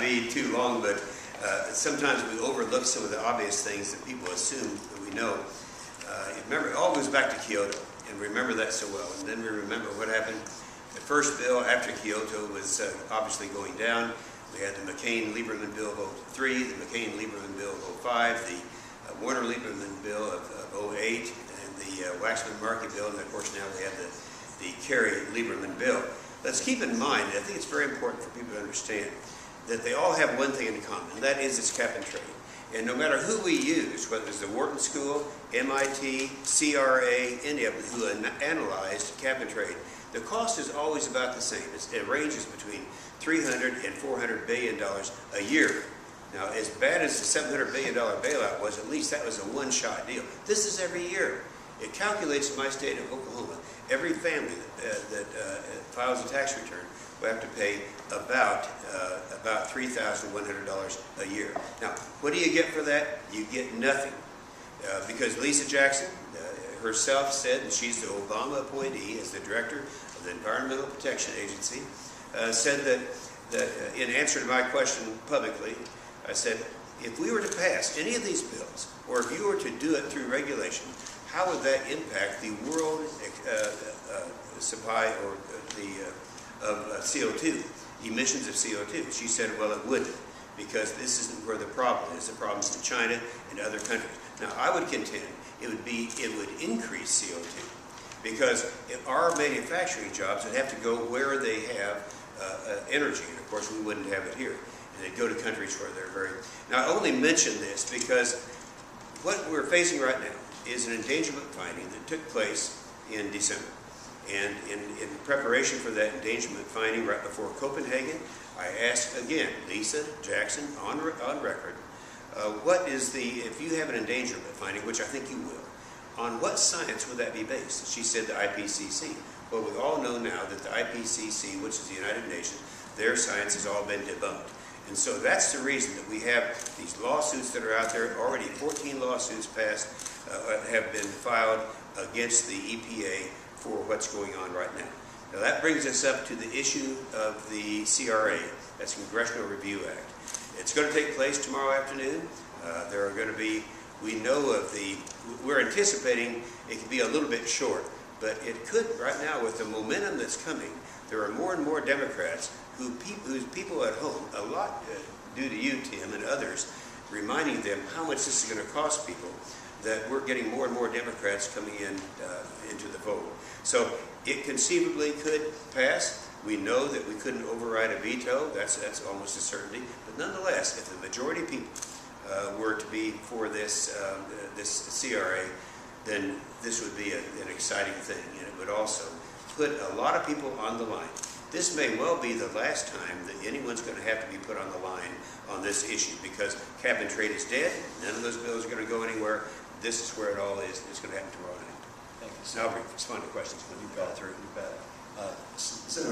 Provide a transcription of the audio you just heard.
not be too long, but sometimes we overlook some of the obvious things that people assume that we know. Remember, it all goes back to Kyoto, and remember that so well. And then we remember what happened. The first bill after Kyoto was obviously going down. We had the McCain-Lieberman bill of 03, the McCain-Lieberman bill of 05, the Warner-Lieberman bill of 08, and the Waxman-Markey bill, and of course now we have the Kerry-Lieberman bill. Let's keep in mind, I think it's very important for people to understand, that they all have one thing in common, and that is it's cap and trade. And no matter who we use, whether it's the Wharton School, MIT, CRA, any of them who analyzed cap and trade, the cost is always about the same. It ranges between $300 and $400 billion a year. Now, as bad as the $700 billion bailout was, at least that was a one-shot deal. This is every year. It calculates in my state of Oklahoma, every family that files a tax return will have to pay about $3,100 a year. Now, what do you get for that? You get nothing. Because Lisa Jackson herself said, and she's the Obama appointee as the director of the Environmental Protection Agency, said that in answer to my question publicly, I said, if we were to pass any of these bills, or if you were to do it through regulation, how would that impact the world supply or of CO2, emissions of CO2? She said, well, it wouldn't, because this isn't where the problem is. The problem's in China and other countries. Now, I would contend it would increase CO2, because our manufacturing jobs would have to go where they have energy, and of course we wouldn't have it here. And they'd go to countries where they're very... Now, I only mention this because what we're facing right now is an endangerment finding that took place in December. And in preparation for that endangerment finding right before Copenhagen, I asked again, Lisa Jackson, on record, what is if you have an endangerment finding, which I think you will, on what science would that be based? She said the IPCC. Well, we all know now that the IPCC, which is the United Nations, their science has all been debunked. And so that's the reason that we have these lawsuits that are out there. Already 14 lawsuits passed, have been filed against the EPA for what's going on right now. Now that brings us up to the issue of the CRA, that's Congressional Review Act. It's going to take place tomorrow afternoon. There are going to be, we're anticipating it could be a little bit short, but it could right now with the momentum that's coming. There are more and more Democrats whose people at home, a lot due to you, Tim, and others, reminding them how much this is going to cost people, that we're getting more and more Democrats coming into the vote. So it conceivably could pass. We know that we couldn't override a veto. That's almost a certainty. But nonetheless, if the majority of people were to be for this CRA, then this would be an exciting thing, and it would also put a lot of people on the line. This may well be the last time that anyone's going to have to be put on the line on this issue, because cap and trade is dead. None of those bills are going to go anywhere. This is where it all is. It's going to happen tomorrow night. Thank you. Now I'll respond to questions when you go through. You bet. Senator